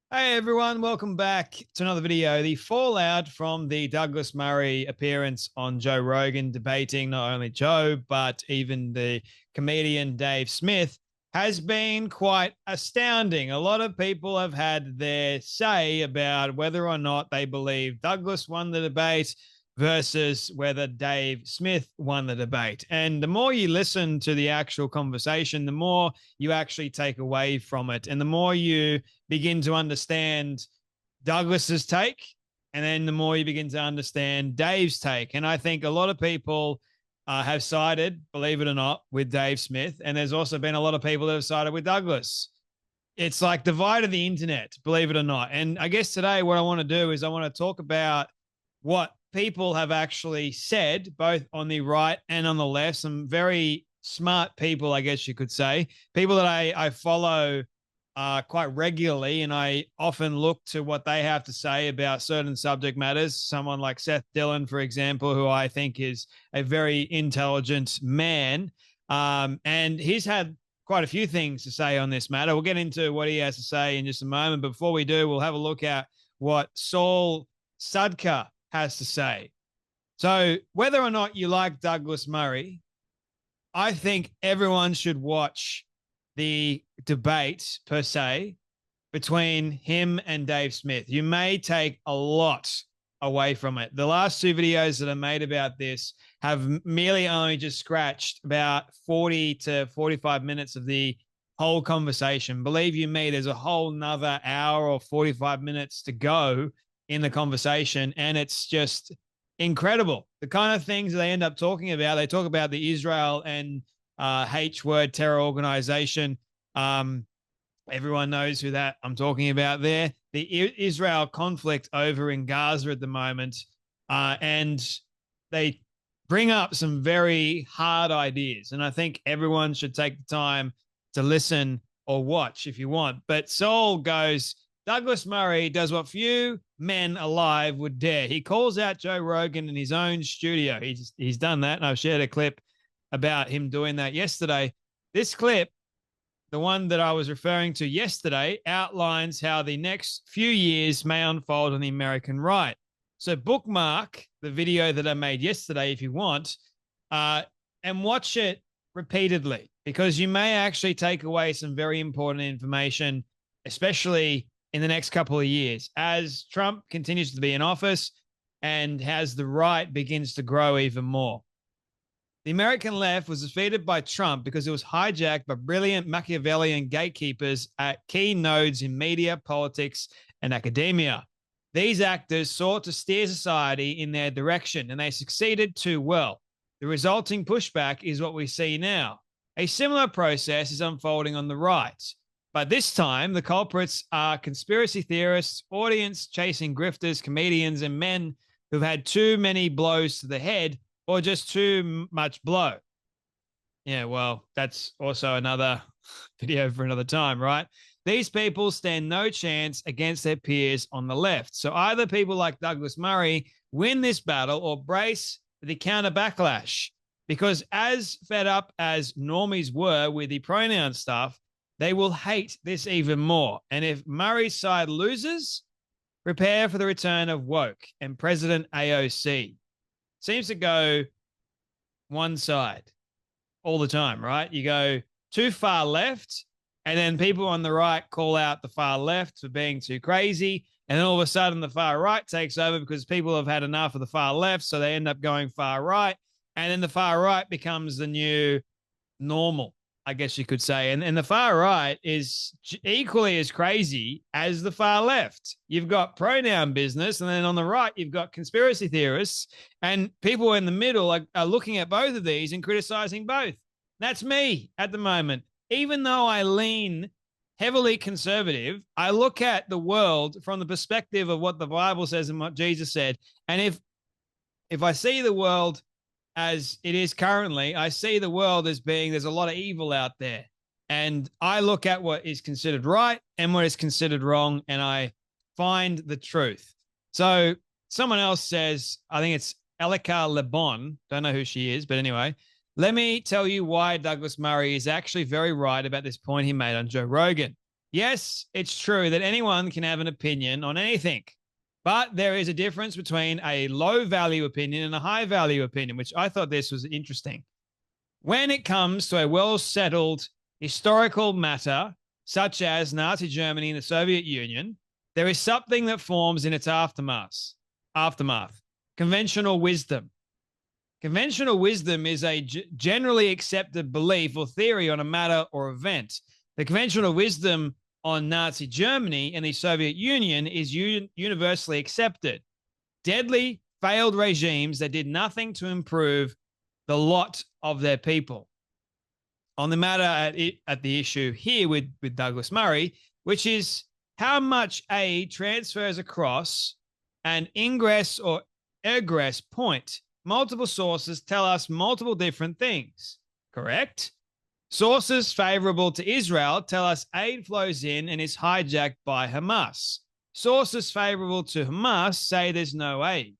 Hey everyone, welcome back to another video. The fallout from the Douglas Murray appearance on Joe Rogan debating not only Joe, but even the comedian Dave Smith has been quite astounding. A lot of people have had their say about whether or not they believe Douglas won the debate versus whether Dave Smith won the debate. And the more you listen to the actual conversation, the more you actually take away from it. And the more you begin to understand Douglas's take, and then the more you begin to understand Dave's take. And I think a lot of people have sided, believe it or not, with Dave Smith. And there's also been a lot of people that have sided with Douglas. It's like divide of the internet, believe it or not. And I guess today what I want to do is I want to talk about what people have actually said, both on the right and on the left. Some very smart people, I guess you could say, people that I follow quite regularly, and I often look to what they have to say about certain subject matters. Someone like Seth Dillon, for example, who I think is a very intelligent man, and he's had quite a few things to say on this matter. We'll get into what he has to say in just a moment. But before we do, we'll have a look at what Saul Sudka has to say. So, whether or not you like Douglas Murray, I think everyone should watch the debate per se between him and Dave Smith. You may take a lot away from it. The last two videos that I made about this have merely only just scratched about 40 to 45 minutes of the whole conversation. Believe you me, there's a whole nother hour or 45 minutes to go in the conversation, and it's just incredible. The kind of things they end up talking about. They talk about the Israel and H word terror organization. Everyone knows who that I'm talking about there. The Israel conflict over in Gaza at the moment. And they bring up some very hard ideas. And I think everyone should take the time to listen or watch if you want. But Saul goes, Douglas Murray does what few men alive would dare. He calls out Joe Rogan in his own studio. He's done that. And I've shared a clip about him doing that yesterday. This clip, the one that I was referring to yesterday, outlines how the next few years may unfold on the American right. So bookmark the video that I made yesterday if you want, and watch it repeatedly, because you may actually take away some very important information, especially in the next couple of years, as Trump continues to be in office and as the right begins to grow even more. The American left was defeated by Trump because it was hijacked by brilliant Machiavellian gatekeepers at key nodes in media, politics, and academia. These actors sought to steer society in their direction, and they succeeded too well. The resulting pushback is what we see now. A similar process is unfolding on the right. But this time, the culprits are conspiracy theorists, audience-chasing grifters, comedians, and men who've had too many blows to the head or just too much blow. Yeah, well, that's also another video for another time, right? These people stand no chance against their peers on the left. So either people like Douglas Murray win this battle or brace the counter backlash. Because as fed up as normies were with the pronoun stuff, they will hate this even more. And if Murray's side loses, prepare for the return of woke and President AOC. Seems to go one side all the time, right? You go too far left, and then people on the right call out the far left for being too crazy. And then all of a sudden the far right takes over because people have had enough of the far left. So they end up going far right. And then the far right becomes the new normal, I guess you could say. And the far right is equally as crazy as the far left. You've got pronoun business, and then on the right, you've got conspiracy theorists, and people in the middle are looking at both of these and criticizing both. That's me at the moment. Even though I lean heavily conservative, I look at the world from the perspective of what the Bible says and what Jesus said. And if I see the world as it is currently, I see the world as being there's a lot of evil out there. And I look at what is considered right and what is considered wrong, and I find the truth. So someone else says, I think it's Elika Lebon, don't know who she is, but anyway, let me tell you why Douglas Murray is actually very right about this point he made on Joe Rogan. Yes, it's true that anyone can have an opinion on anything, but there is a difference between a low value opinion and a high value opinion, which I thought this was interesting. When it comes to a well settled historical matter, such as Nazi Germany and the Soviet Union, there is something that forms in its aftermath. Conventional wisdom. Conventional wisdom is a generally accepted belief or theory on a matter or event. The conventional wisdom on Nazi Germany and the Soviet Union is universally accepted. Deadly, failed regimes that did nothing to improve the lot of their people. On the matter at the issue here with Douglas Murray, which is how much aid transfers across an ingress or egress point. Multiple sources tell us multiple different things, correct? Sources favorable to Israel tell us aid flows in and is hijacked by Hamas. Sources favorable to Hamas say there's no aid.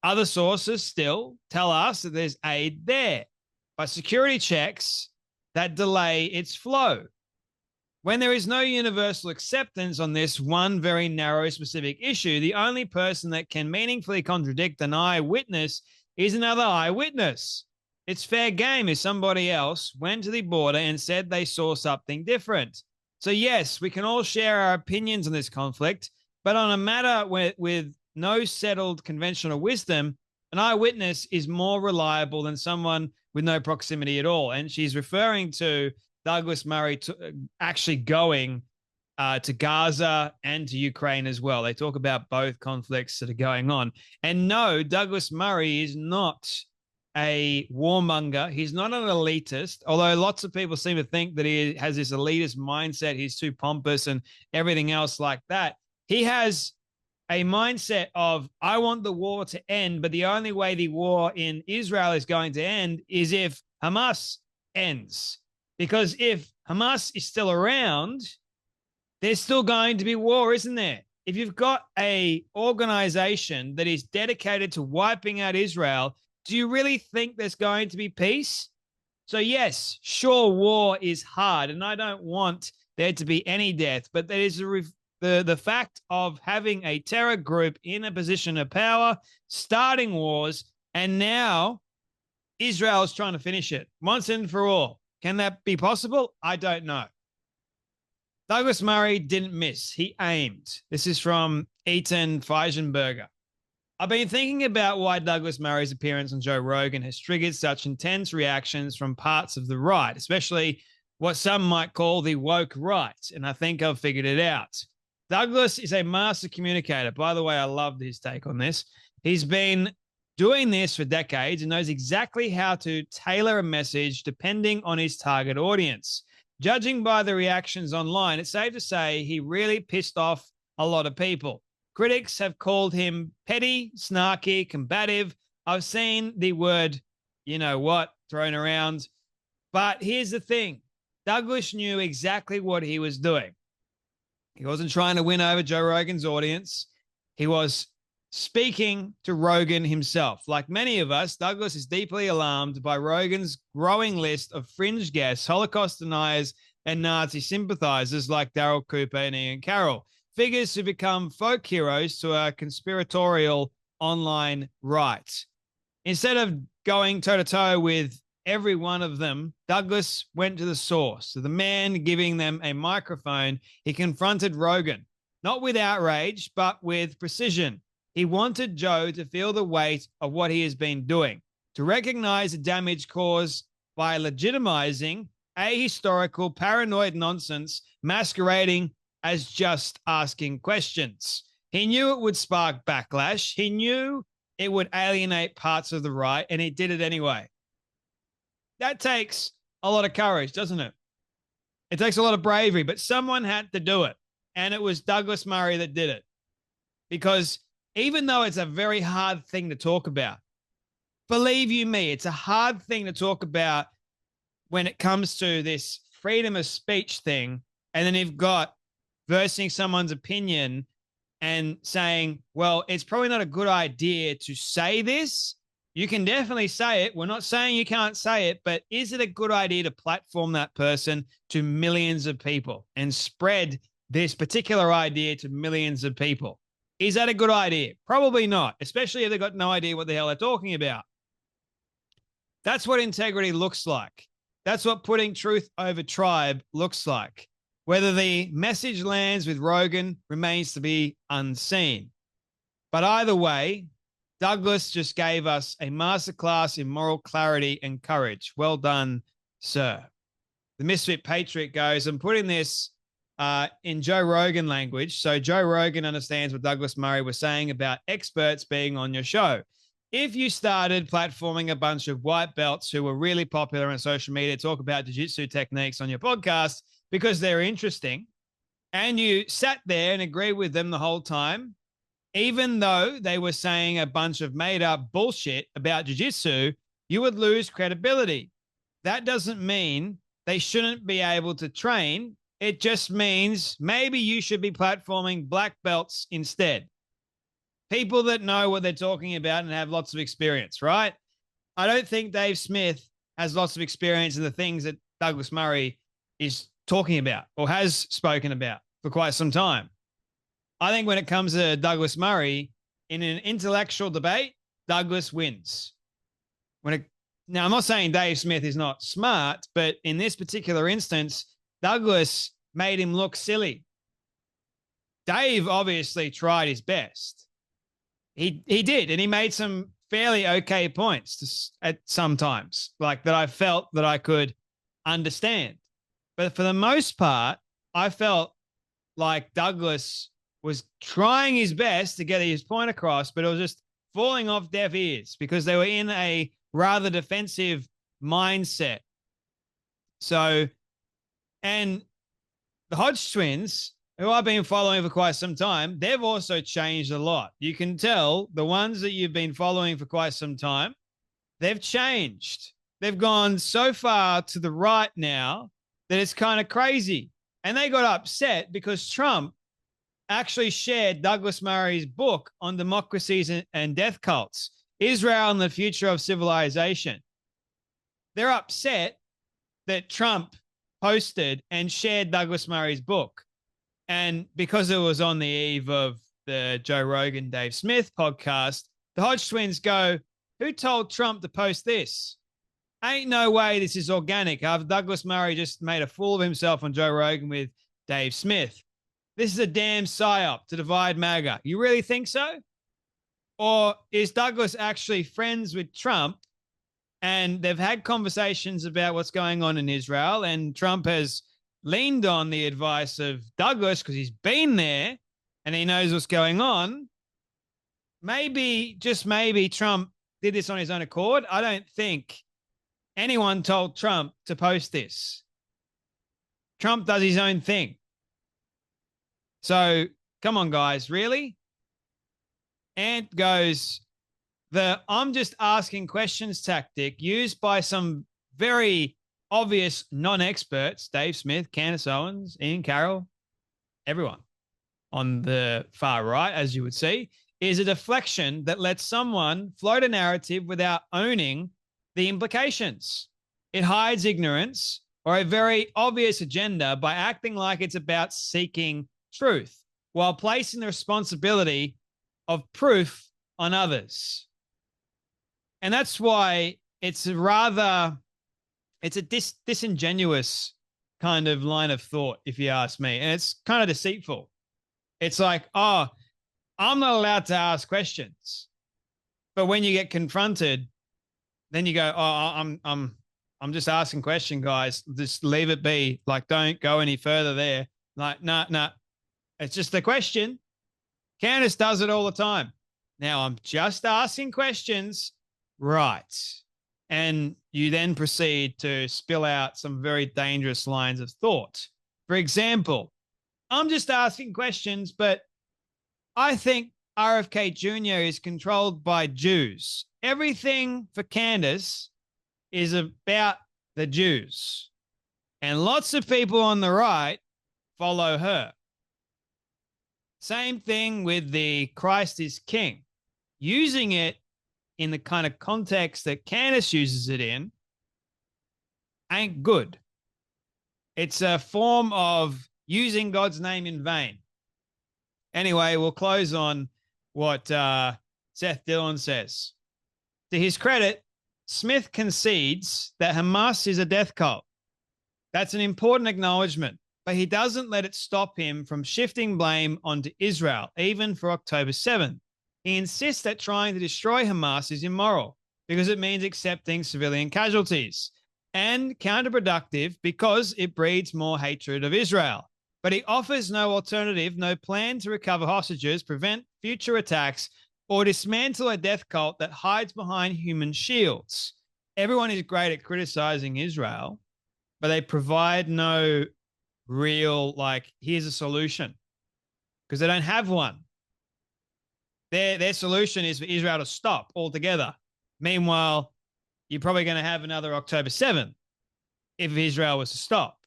Other sources still tell us that there's aid there, but security checks that delay its flow. When there is no universal acceptance on this one very narrow specific issue, the only person that can meaningfully contradict an eyewitness is another eyewitness. It's fair game if somebody else went to the border and said they saw something different. So yes, we can all share our opinions on this conflict, but on a matter with no settled conventional wisdom, an eyewitness is more reliable than someone with no proximity at all. And she's referring to Douglas Murray actually going to Gaza and to Ukraine as well. They talk about both conflicts that are going on. And no, Douglas Murray is not a warmonger. He's not an elitist, although lots of people seem to think that he has this elitist mindset. He's too pompous and everything else like that. He has a mindset of, I want the war to end, but the only way the war in Israel is going to end is if Hamas ends. Because if Hamas is still around, there's still going to be war, isn't there? If you've got an organization that is dedicated to wiping out Israel, do you really think there's going to be peace? So yes, sure, war is hard, and I don't want there to be any death, but there is the fact of having a terror group in a position of power, starting wars, and now Israel is trying to finish it once and for all. Can that be possible? I don't know. Douglas Murray didn't miss. He aimed. This is from Ethan Feisenberger. I've been thinking about why Douglas Murray's appearance on Joe Rogan has triggered such intense reactions from parts of the right, especially what some might call the woke right, and I think I've figured it out. Douglas is a master communicator. By the way, I loved his take on this. He's been doing this for decades and knows exactly how to tailor a message depending on his target audience. Judging by the reactions online, it's safe to say he really pissed off a lot of people. Critics have called him petty, snarky, combative. I've seen the word, you know what, thrown around. But here's the thing. Douglas knew exactly what he was doing. He wasn't trying to win over Joe Rogan's audience. He was speaking to Rogan himself. Like many of us, Douglas is deeply alarmed by Rogan's growing list of fringe guests, Holocaust deniers, and Nazi sympathizers like Daryl Cooper and Ian Carroll, figures who become folk heroes to a conspiratorial online right. Instead of going toe-to-toe with every one of them, Douglas went to the source. So the man giving them a microphone, he confronted Rogan, not with outrage, but with precision. He wanted Joe to feel the weight of what he has been doing, to recognize the damage caused by legitimizing ahistorical, paranoid nonsense masquerading as just asking questions. He knew it would spark backlash. He knew it would alienate parts of the right, and he did it anyway. That takes a lot of courage, doesn't it? It takes a lot of bravery, but someone had to do it, and it was Douglas Murray that did it. Because even though it's a very hard thing to talk about, believe you me, it's a hard thing to talk about when it comes to this freedom of speech thing, and then you've got versing someone's opinion and saying, well, it's probably not a good idea to say this, You can definitely say it. We're not saying you can't say it, but is it a good idea to platform that person to millions of people and spread this particular idea to millions of people? Is that a good idea? Probably not, especially if they've got no idea what the hell they're talking about. That's what integrity looks like. That's what putting truth over tribe looks like. Whether the message lands with Rogan remains to be unseen. But either way, Douglas just gave us a masterclass in moral clarity and courage. Well done, sir. The Misfit Patriot goes, I'm putting this in Joe Rogan language. So Joe Rogan understands what Douglas Murray was saying about experts being on your show. If you started platforming a bunch of white belts who were really popular on social media, talk about jiu-jitsu techniques on your podcast because they're interesting, and you sat there and agreed with them the whole time, even though they were saying a bunch of made-up bullshit about jiu-jitsu, you would lose credibility. That doesn't mean they shouldn't be able to train. It just means maybe you should be platforming black belts instead. People that know what they're talking about and have lots of experience, right? I don't think Dave Smith has lots of experience in the things that Douglas Murray is talking about or has spoken about for quite some time. I think when it comes to Douglas Murray, in an intellectual debate, Douglas wins. Now, I'm not saying Dave Smith is not smart, but in this particular instance, Douglas made him look silly. Dave obviously tried his best. He did, and he made some fairly okay points at sometimes, like that I felt that I could understand. But for the most part, I felt like Douglas was trying his best to get his point across, but it was just falling off deaf ears because they were in a rather defensive mindset. So, and the Hodge twins, who I've been following for quite some time, they've also changed a lot. You can tell the ones that you've been following for quite some time, they've changed. They've gone so far to the right now that it's kind of crazy. And they got upset because Trump actually shared Douglas Murray's book on democracies and death cults, Israel and the Future of Civilization. They're upset that Trump posted and shared Douglas Murray's book. And because it was on the eve of the Joe Rogan, Dave Smith podcast, the Hodge twins go, who told Trump to post this? Ain't no way this is organic. After Douglas Murray just made a fool of himself on Joe Rogan with Dave Smith. This is a damn psyop to divide MAGA. You really think so? Or is Douglas actually friends with Trump and they've had conversations about what's going on in Israel, and Trump has leaned on the advice of Douglas because he's been there and he knows what's going on? Maybe, just maybe, Trump did this on his own accord. I don't think anyone told Trump to post this. Trump does his own thing. So come on, guys, really? Ant goes, the I'm just asking questions tactic used by some very obvious non-experts, Dave Smith, Candace Owens, Ian Carroll, everyone on the far right, as you would see, is a deflection that lets someone float a narrative without owning the implications. It hides ignorance or a very obvious agenda by acting like it's about seeking truth while placing the responsibility of proof on others. And that's why it's a disingenuous kind of line of thought, if you ask me. And it's kind of deceitful. It's like, oh, I'm not allowed to ask questions. But when you get confronted, then you go, oh, I'm just asking question, guys. Just leave it be. Like, don't go any further there. Like, nah. It's just a question. Candace does it all the time. Now, I'm just asking questions. Right. And you then proceed to spill out some very dangerous lines of thought. For example, I'm just asking questions, but I think RFK Jr. is controlled by Jews. Everything for Candace is about the Jews. And lots of people on the right follow her. Same thing with the Christ is King. Using it in the kind of context that Candace uses it in ain't good. It's a form of using God's name in vain. Anyway, we'll close on what Seth Dillon says. To his credit, Smith concedes that Hamas is a death cult. That's an important acknowledgement, but he doesn't let it stop him from shifting blame onto Israel, even for October 7th. He insists that trying to destroy Hamas is immoral because it means accepting civilian casualties, and counterproductive because it breeds more hatred of Israel. But he offers no alternative, no plan to recover hostages, prevent future attacks, or dismantle a death cult that hides behind human shields. Everyone is great at criticizing Israel, but they provide no real, here's a solution, because they don't have one. Their solution is for Israel to stop altogether. Meanwhile, you're probably going to have another October 7th if Israel was to stop.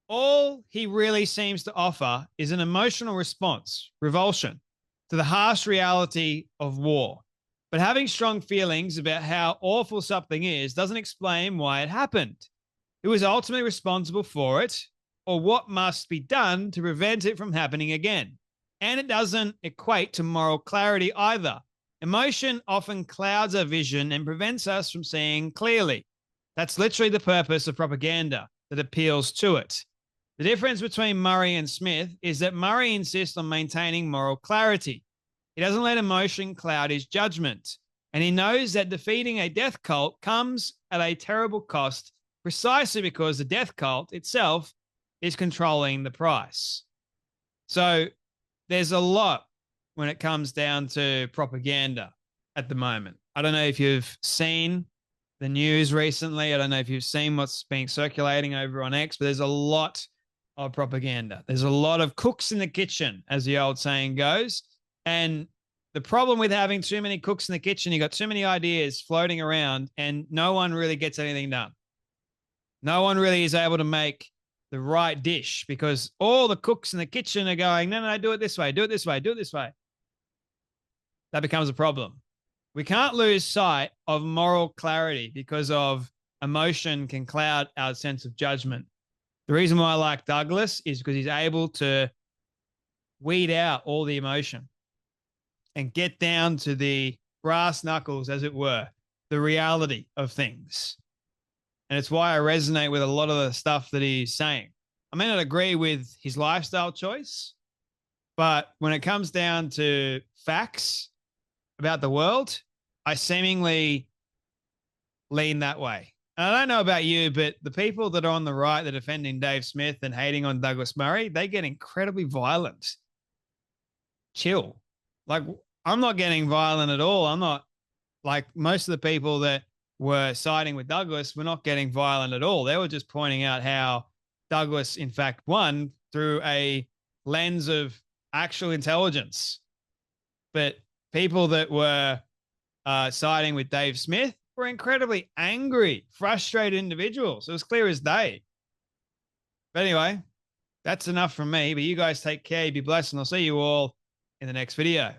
All he really seems to offer is an emotional response, revulsion, to the harsh reality of war. But having strong feelings about how awful something is doesn't explain why it happened. Who is ultimately responsible for it, or what must be done to prevent it from happening again. And it doesn't equate to moral clarity either. Emotion often clouds our vision and prevents us from seeing clearly. That's literally the purpose of propaganda that appeals to it. The difference between Murray and Smith is that Murray insists on maintaining moral clarity. He doesn't let emotion cloud his judgment. And he knows that defeating a death cult comes at a terrible cost precisely because the death cult itself is controlling the price. So there's a lot when it comes down to propaganda at the moment. I don't know if you've seen the news recently. I don't know if you've seen what's being circulating over on X, but there's a lot of propaganda. There's a lot of cooks in the kitchen, as the old saying goes. And the problem with having too many cooks in the kitchen, you got too many ideas floating around and no one really gets anything done. No one really is able to make the right dish because all the cooks in the kitchen are going, no, do it this way, do it this way, do it this way. That becomes a problem. We can't lose sight of moral clarity because of emotion can cloud our sense of judgment. The reason why I like Douglas is because he's able to weed out all the emotion and get down to the brass knuckles, as it were, the reality of things. And it's why I resonate with a lot of the stuff that he's saying. I may not agree with his lifestyle choice, but when it comes down to facts about the world, I seemingly lean that way. And I don't know about you, but the people that are on the right, that are defending Dave Smith and hating on Douglas Murray, they get incredibly violent. Chill. I'm not getting violent at all. I'm not like most of the people that were siding with Douglas were not getting violent at all. They were just pointing out how Douglas, in fact, won through a lens of actual intelligence. But people that were siding with Dave Smith were incredibly angry, frustrated individuals. It was clear as day. But anyway, that's enough from me. But you guys take care, be blessed, and I'll see you all in the next video.